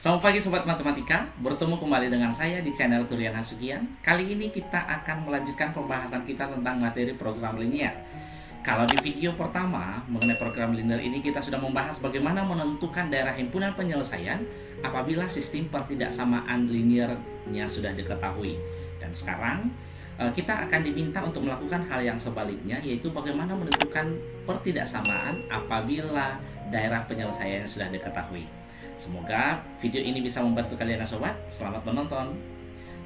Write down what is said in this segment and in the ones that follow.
Selamat pagi Sobat Matematika, bertemu kembali dengan saya di channel Turian Hasugian. Kali ini kita akan melanjutkan pembahasan kita tentang materi program linear. Kalau di video pertama mengenai program linear ini kita sudah membahas bagaimana menentukan daerah himpunan penyelesaian apabila sistem pertidaksamaan linearnya sudah diketahui. Dan sekarang kita akan diminta untuk melakukan hal yang sebaliknya, yaitu bagaimana menentukan pertidaksamaan apabila daerah penyelesaian sudah diketahui. Semoga video ini bisa membantu kalian sobat. Selamat menonton.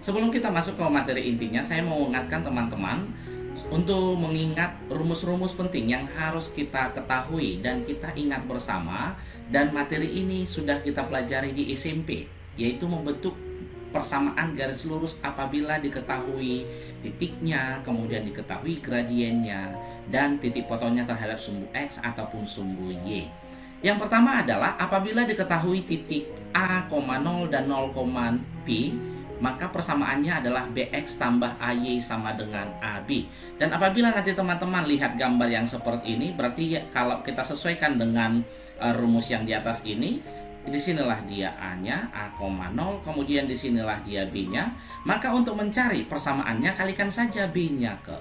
Sebelum kita masuk ke materi intinya, saya mau mengingatkan teman-teman untuk mengingat rumus-rumus penting yang harus kita ketahui dan kita ingat bersama. Dan materi ini sudah kita pelajari di SMP, yaitu membentuk persamaan garis lurus apabila diketahui titiknya, kemudian diketahui gradiennya, dan titik potongnya terhadap sumbu X ataupun sumbu Y. Yang pertama adalah apabila diketahui titik A, 0 dan 0, P, maka persamaannya adalah BX tambah AY sama dengan AB. Dan apabila nanti teman-teman lihat gambar yang seperti ini, berarti kalau kita sesuaikan dengan rumus yang di atas ini, disinilah dia A-nya, A, 0, kemudian disinilah dia B-nya. Maka untuk mencari persamaannya, kalikan saja B-nya ke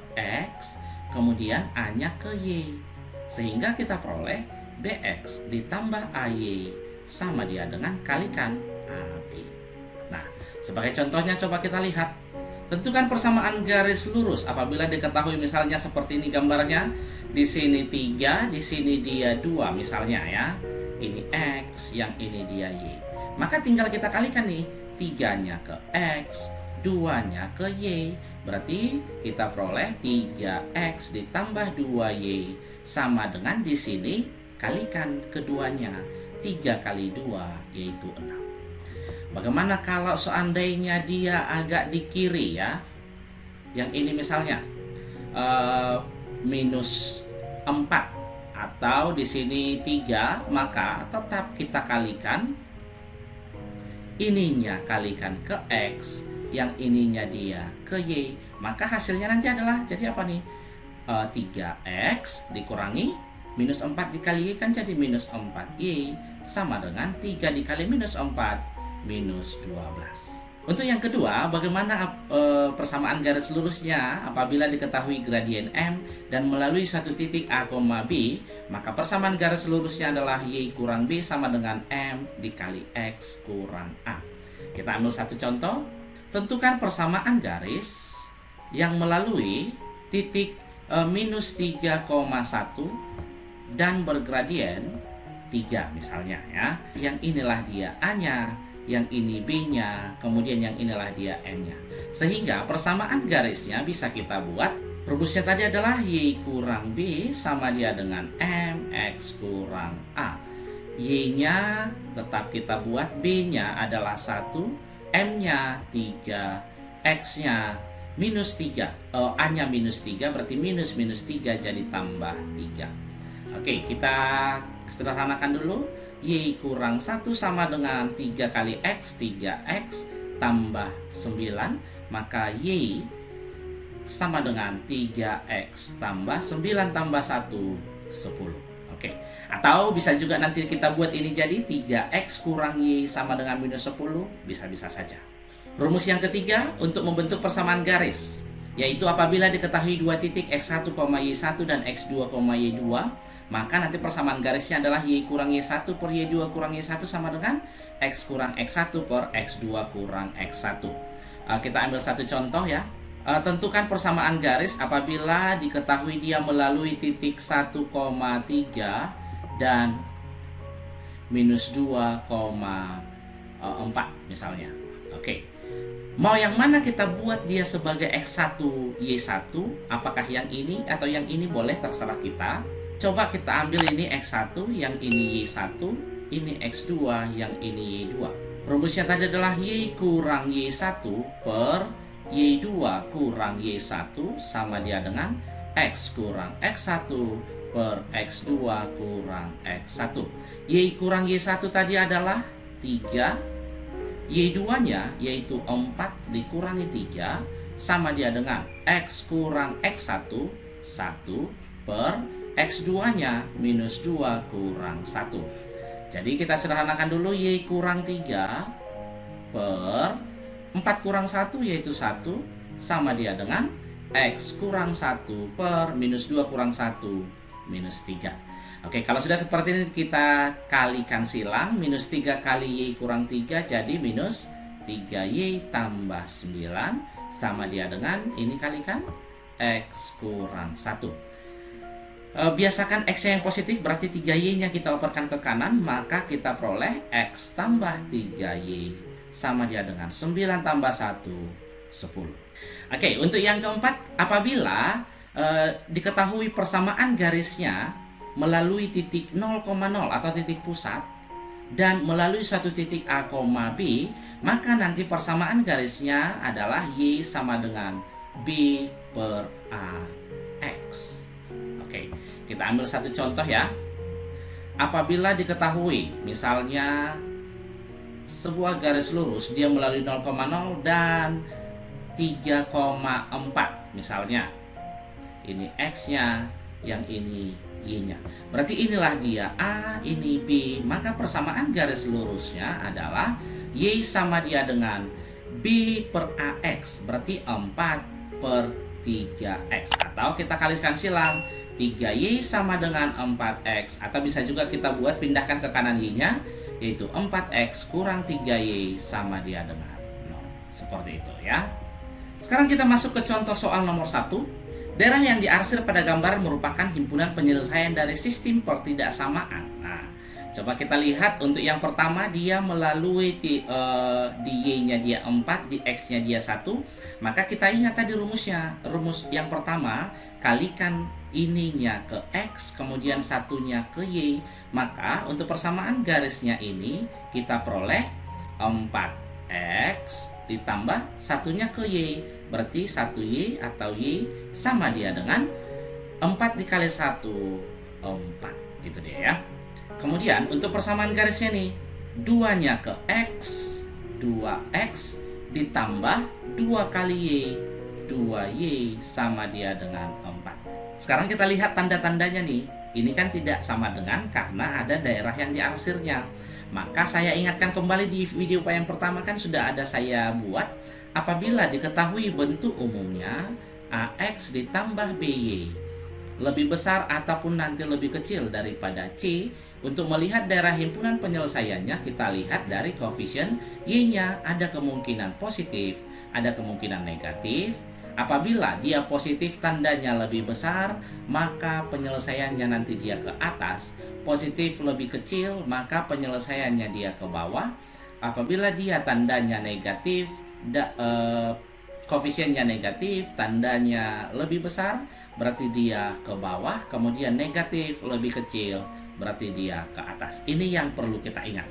X, kemudian A-nya ke Y. Sehingga kita peroleh BX ditambah AY sama dia dengan kalikan AB. Nah, sebagai contohnya coba kita lihat. Tentukan persamaan garis lurus apabila diketahui misalnya seperti ini gambarnya. Di sini 3, di sini dia 2 misalnya ya. Ini X, yang ini dia Y. Maka tinggal kita kalikan nih, 3-nya ke X, 2-nya ke Y. Berarti kita peroleh 3X ditambah 2Y sama dengan di sini kalikan keduanya, 3 kali 2 yaitu 6. Bagaimana kalau seandainya dia agak di kiri ya? Yang ini misalnya minus 4 atau di sini 3, maka tetap kita kalikan ininya kalikan ke X, yang ininya dia ke Y. Maka hasilnya nanti adalah jadi apa nih? 3X dikurangi minus 4 dikali Y kan jadi minus 4Y sama dengan 3 dikali minus 4 minus 12. Untuk yang kedua, bagaimana persamaan garis lurusnya apabila diketahui gradien M dan melalui satu titik A, B, maka persamaan garis lurusnya adalah Y kurang B sama dengan M dikali X kurang A. Kita ambil satu contoh. Tentukan persamaan garis yang melalui titik minus 3,1 dan bergradien 3 misalnya ya. Yang inilah dia A-nya, yang ini B-nya, kemudian yang inilah dia M-nya. Sehingga persamaan garisnya bisa kita buat, rumusnya tadi adalah Y kurang B sama dia dengan M X kurang A. Y-nya tetap kita buat, B-nya adalah 1, M-nya 3, X-nya minus 3, A-nya minus 3, berarti minus 3 jadi tambah 3. Oke, kita sederhanakan dulu. Y kurang 1 sama dengan 3 kali X, 3X tambah 9. Maka Y sama dengan 3X tambah 9 tambah 1, 10. Oke, atau bisa juga nanti kita buat ini jadi 3X kurang Y sama dengan minus 10. Bisa-bisa saja. Rumus yang ketiga untuk membentuk persamaan garis, yaitu apabila diketahui dua titik X1, Y1 dan X2, Y2, maka nanti persamaan garisnya adalah Y kurang Y1 per Y2 kurang Y1 sama dengan X kurang X1 per X2 kurang X1. Kita ambil satu contoh ya. Tentukan persamaan garis apabila diketahui dia melalui titik 1,3 dan minus 2,4 misalnya. Oke. Mau yang mana kita buat dia sebagai X1, Y1? Apakah yang ini atau yang ini, boleh terserah kita. Coba kita ambil ini X1, yang ini Y1, ini X2, yang ini Y2. Rumusnya tadi adalah Y kurang Y1 per Y2 kurang Y1 sama dia dengan X kurang X1 per X2 kurang X1. Y kurang Y1 tadi adalah 3, Y2-nya yaitu 4 dikurangi 3 sama dia dengan X kurang X1, 1 per X2-nya minus 2 kurang 1. Jadi kita sederhanakan dulu, Y kurang 3 per 4 kurang 1 yaitu 1 sama dia dengan X kurang 1 per minus 2 kurang 1 minus 3. Oke, kalau sudah seperti ini kita kalikan silang. Minus 3 kali Y kurang 3 jadi minus 3Y tambah 9 sama dia dengan, ini kalikan X kurang 1. Biasakan X-nya yang positif, berarti 3Y-nya kita operkan ke kanan, maka kita peroleh X tambah 3Y sama dia dengan 9 tambah 1, 10. Oke, untuk yang keempat, apabila diketahui persamaan garisnya melalui titik 0,0 atau titik pusat dan melalui suatu titik A, B, maka nanti persamaan garisnya adalah Y sama dengan B per AX. Oke, kita ambil satu contoh ya. Apabila diketahui misalnya sebuah garis lurus dia melalui 0,0 dan 3,4 misalnya. Ini X-nya, yang ini Y-nya. Berarti inilah dia A, ini B. Maka persamaan garis lurusnya adalah Y sama dia dengan B per AX. Berarti 4 per 3X. Atau kita kalikan silang, 3Y sama dengan 4X. Atau bisa juga kita buat pindahkan ke kanan Y-nya, yaitu 4X kurang 3Y sama dia dengan 0. Seperti itu ya. Sekarang kita masuk ke contoh soal nomor 1. Daerah yang diarsir pada gambar merupakan himpunan penyelesaian dari sistem pertidaksamaan. Nah, coba kita lihat untuk yang pertama, dia melalui di Y-nya dia 4, di X-nya dia 1. Maka kita ingat tadi rumusnya. Rumus yang pertama, kalikan ininya ke X, kemudian satunya ke Y. Maka untuk persamaan garisnya ini, kita peroleh 4X ditambah satunya ke Y. Berarti 1Y atau Y sama dia dengan 4 dikali 1, 4. Itu dia ya. Kemudian untuk persamaan garisnya nih, 2-nya ke X, 2X ditambah 2 kali Y, 2Y sama dia dengan 4. Sekarang kita lihat tanda-tandanya nih. Ini kan tidak sama dengan karena ada daerah yang diarsirnya. Maka saya ingatkan kembali di video yang pertama kan sudah ada saya buat. Apabila diketahui bentuk umumnya AX ditambah BY lebih besar ataupun nanti lebih kecil daripada C, untuk melihat daerah himpunan penyelesaiannya kita lihat dari koefisien Y-nya. Ada kemungkinan positif, ada kemungkinan negatif. Apabila dia positif tandanya lebih besar, maka penyelesaiannya nanti dia ke atas. Positif lebih kecil, maka penyelesaiannya dia ke bawah. Apabila dia tandanya negatif, koefisiennya negatif, tandanya lebih besar, berarti dia ke bawah. Kemudian negatif lebih kecil, berarti dia ke atas. Ini yang perlu kita ingat.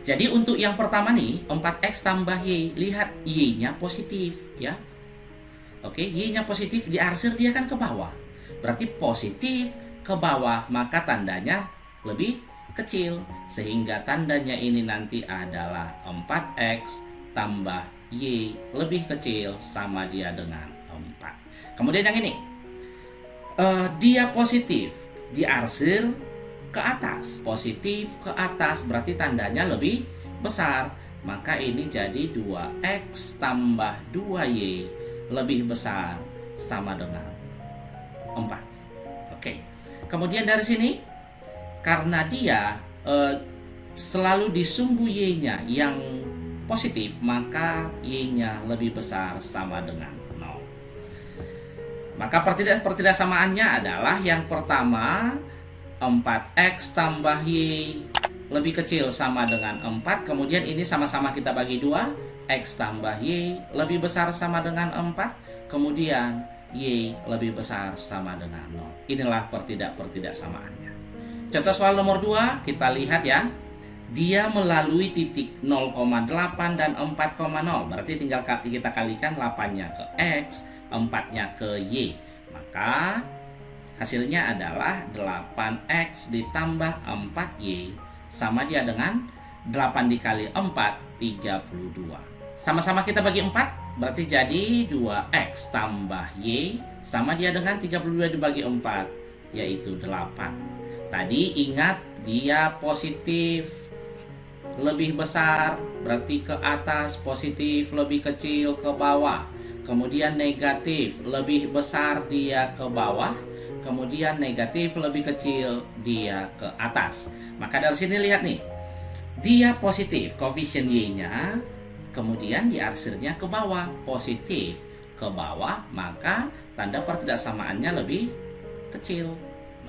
Jadi untuk yang pertama nih, 4X tambah Y, lihat Y-nya positif ya. Oke, Y-nya positif, diarsir dia kan ke bawah. Berarti positif ke bawah, maka tandanya lebih kecil. Sehingga tandanya ini nanti adalah 4X tambah Y lebih kecil sama dia dengan 4. Kemudian yang ini, dia positif, diarsir ke atas. Positif ke atas berarti tandanya lebih besar. Maka ini jadi 2X tambah 2Y lebih besar sama dengan 4. Oke. Kemudian dari sini, karena dia selalu disunggu Y-nya yang positif, maka Y-nya lebih besar sama dengan 0. Maka pertidaksamaannya adalah yang pertama, 4X tambah Y lebih kecil sama dengan 4. Kemudian ini sama-sama kita bagi 2, X tambah Y lebih besar sama dengan 4. Kemudian Y lebih besar sama dengan 0. Inilah pertidaksamaannya. Contoh soal nomor 2, kita lihat ya. Dia melalui titik 0,8 dan 4,0. Berarti tinggal kita kalikan 8-nya ke X, 4-nya ke Y. Maka hasilnya adalah 8X ditambah 4Y sama dia dengan 8 dikali 4, 32. Sama-sama kita bagi 4, berarti jadi 2X tambah Y sama dia dengan 32 dibagi 4, yaitu 8. Tadi ingat dia positif lebih besar, berarti ke atas, positif lebih kecil ke bawah. Kemudian negatif lebih besar dia ke bawah, kemudian negatif lebih kecil dia ke atas. Maka dari sini lihat nih, dia positif, koefisien Y-nya, kemudian diarsirnya ke bawah, positif ke bawah, maka tanda pertidaksamaannya lebih kecil.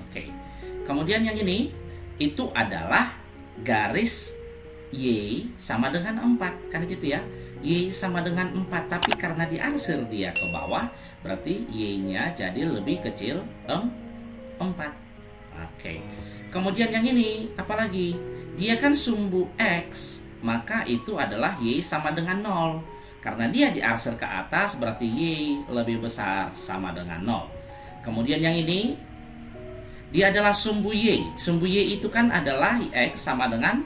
Oke. Kemudian yang ini, itu adalah garis Y sama dengan 4, kan gitu ya. Y sama dengan 4, tapi karena diarsir dia ke bawah, berarti Y-nya jadi lebih kecil 4. Oke. Kemudian yang ini, apalagi? Dia kan sumbu X, maka itu adalah Y sama dengan 0. Karena dia diarsir ke atas, berarti Y lebih besar sama dengan 0. Kemudian yang ini, dia adalah sumbu Y. Sumbu Y itu kan adalah X sama dengan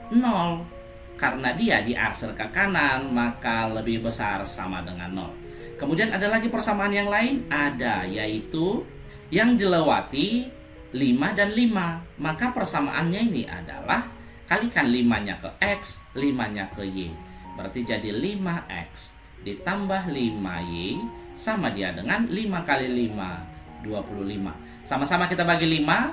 0. Karena dia diarsir ke kanan, maka lebih besar sama dengan 0. Kemudian ada lagi persamaan yang lain, ada, yaitu yang dilewati 5 dan 5. Maka persamaannya ini adalah kalikan 5-nya ke X, 5-nya ke Y. Berarti jadi 5X ditambah 5Y sama dia dengan 5 kali 5, 25. Sama-sama kita bagi 5,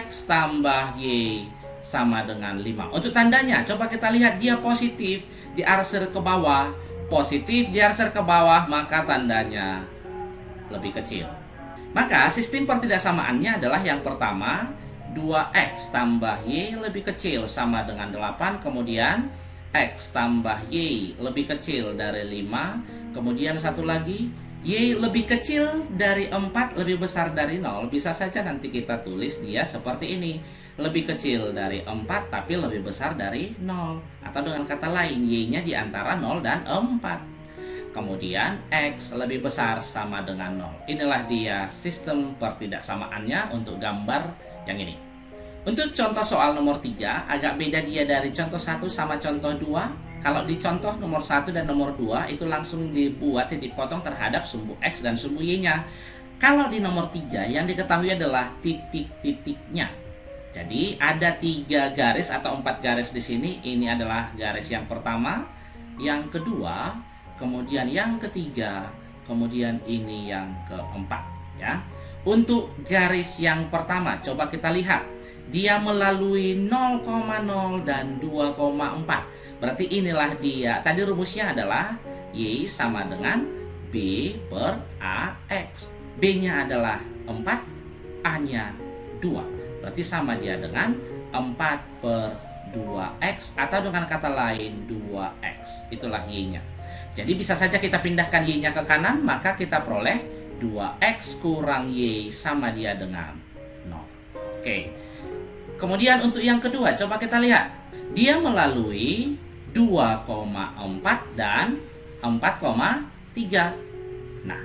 X tambah Y sama dengan 5. Untuk tandanya, coba kita lihat dia positif, diarsir ke bawah. Positif diarsir ke bawah, maka tandanya lebih kecil. Maka sistem pertidaksamaannya adalah yang pertama, 2X tambah Y lebih kecil sama dengan 8. Kemudian X tambah Y lebih kecil dari 5. Kemudian satu lagi, Y lebih kecil dari 4, lebih besar dari 0. Bisa saja nanti kita tulis dia seperti ini. Lebih kecil dari 4 tapi lebih besar dari 0. Atau dengan kata lain, Y-nya di antara 0 dan 4. Kemudian X lebih besar sama dengan 0. Inilah dia sistem pertidaksamaannya untuk gambar yang ini. Untuk contoh soal nomor 3, agak beda dia dari contoh 1 sama contoh 2. Kalau di contoh nomor 1 dan nomor 2 itu langsung dibuat titik potong terhadap sumbu X dan sumbu Y-nya. Kalau di nomor 3 yang diketahui adalah titik-titiknya. Jadi ada 3 garis atau 4 garis di sini. Ini adalah garis yang pertama, yang kedua, kemudian yang ketiga, kemudian ini yang keempat, ya. Untuk garis yang pertama, coba kita lihat. Dia melalui 0,0 dan 2,4. Berarti inilah dia. Tadi rumusnya adalah Y sama dengan B per AX. B-nya adalah 4, A-nya 2. Berarti sama dia dengan 4 per 2X, atau dengan kata lain 2X. Itulah Y-nya. Jadi bisa saja kita pindahkan Y-nya ke kanan, maka kita peroleh 2X kurang Y sama dia dengan 0. Oke. Kemudian untuk yang kedua, coba kita lihat. Dia melalui 2,4 dan 4,3. Nah,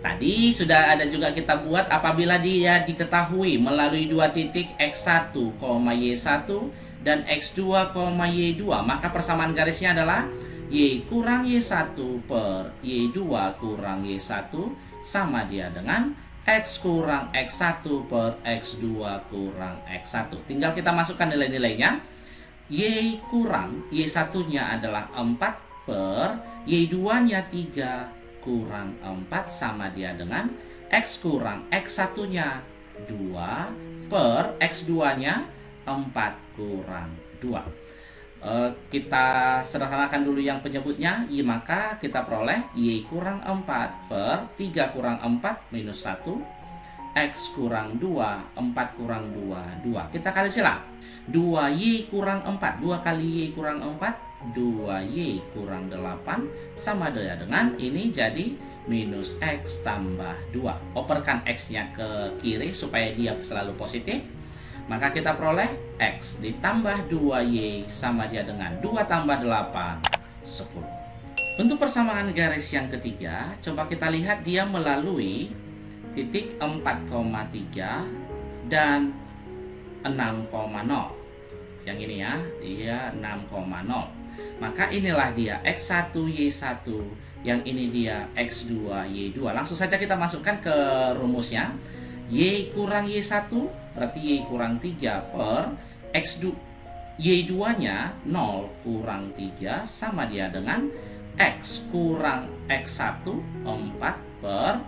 tadi sudah ada juga kita buat apabila dia diketahui melalui 2 titik X1, Y1 dan X2, Y2. Maka persamaan garisnya adalah Y kurang Y1 per Y2 kurang Y1 sama dia dengan X kurang X1 per X2 kurang X1. Tinggal kita masukkan nilai-nilainya. Y kurang Y1-nya adalah 4 per Y2-nya 3 kurang 4 sama dia dengan X kurang X1-nya 2 per X2-nya 4 kurang 2. Kita sederhanakan dulu yang penyebutnya Y, maka kita peroleh Y kurang 4 per 3 kurang 4 minus 1, X kurang 2, 4 kurang 2, 2. Kita kali silang. 2Y kurang 4, 2 kali Y kurang 4, 2Y kurang 8 sama dengan ini jadi minus X tambah 2. Operkan X-nya ke kiri supaya dia selalu positif. Maka kita peroleh X ditambah 2Y sama dia dengan 2 tambah 8, 10. Untuk persamaan garis yang ketiga, coba kita lihat dia melalui titik 4,3 dan 6,0. Yang ini ya, dia 6,0. Maka inilah dia X1, Y1. Yang ini dia X2, Y2. Langsung saja kita masukkan ke rumusnya. Y kurang Y1 berarti Y kurang 3 per X2. Y2-nya 0 kurang 3 sama dia dengan X kurang X1 4 per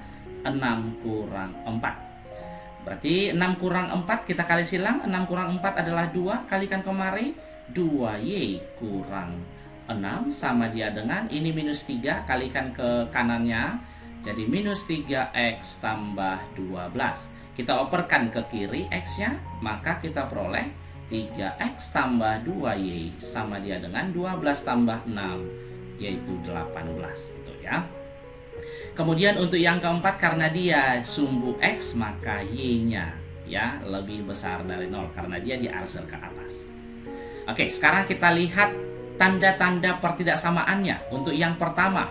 6 kurang 4. Berarti 6 kurang 4 kita kali silang. 6 kurang 4 adalah 2. Kalikan kemari 2Y kurang 6 sama dia dengan ini minus 3. Kalikan ke kanannya. Jadi minus 3X tambah 12. Kita operkan ke kiri X-nya. Maka kita peroleh 3X tambah 2Y sama dia dengan 12 tambah 6, yaitu 18. Itu ya. Kemudian untuk yang keempat, karena dia sumbu X, maka Y-nya ya lebih besar dari 0 karena dia diarsir ke atas. Oke, sekarang kita lihat tanda-tanda pertidaksamaannya. Untuk yang pertama,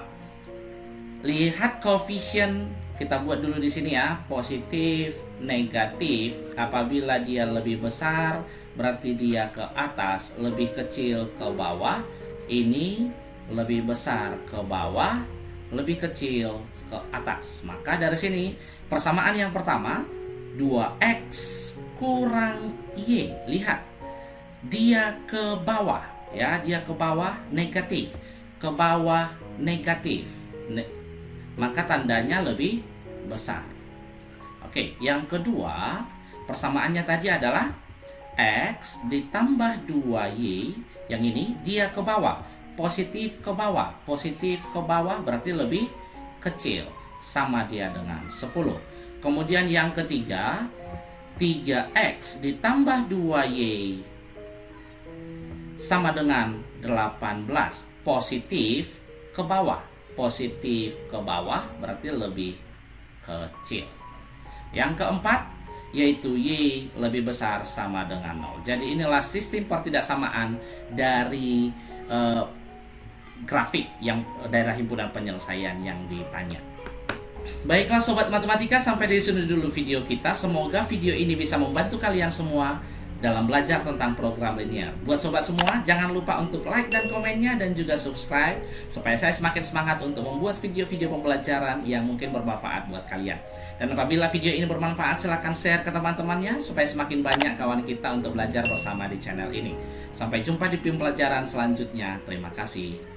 lihat koefisien. Kita buat dulu di sini ya, positif, negatif. Apabila dia lebih besar, berarti dia ke atas, lebih kecil ke bawah. Ini lebih besar ke bawah, lebih kecil ke atas. Maka dari sini persamaan yang pertama, 2X kurang Y. Lihat, dia ke bawah ya, dia ke bawah negatif, ke bawah negatif. Maka tandanya lebih besar. Oke, yang kedua, persamaannya tadi adalah X ditambah 2Y. Yang ini dia ke bawah, positif ke bawah. Positif ke bawah berarti lebih kecil, sama dia dengan 10. Kemudian yang ketiga, 3X ditambah 2Y sama dengan 18. Positif ke bawah. Positif ke bawah berarti lebih kecil. Yang keempat, yaitu Y lebih besar sama dengan 0. Jadi inilah sistem pertidaksamaan dari grafik yang daerah himpunan penyelesaian yang ditanya. Baiklah sobat matematika, sampai di sini dulu video kita. Semoga video ini bisa membantu kalian semua dalam belajar tentang program linear. Buat sobat semua, jangan lupa untuk like dan komennya dan juga subscribe supaya saya semakin semangat untuk membuat video-video pembelajaran yang mungkin bermanfaat buat kalian. Dan apabila video ini bermanfaat, silahkan share ke teman-temannya supaya semakin banyak kawan kita untuk belajar bersama di channel ini. Sampai jumpa di pembelajaran selanjutnya. Terima kasih.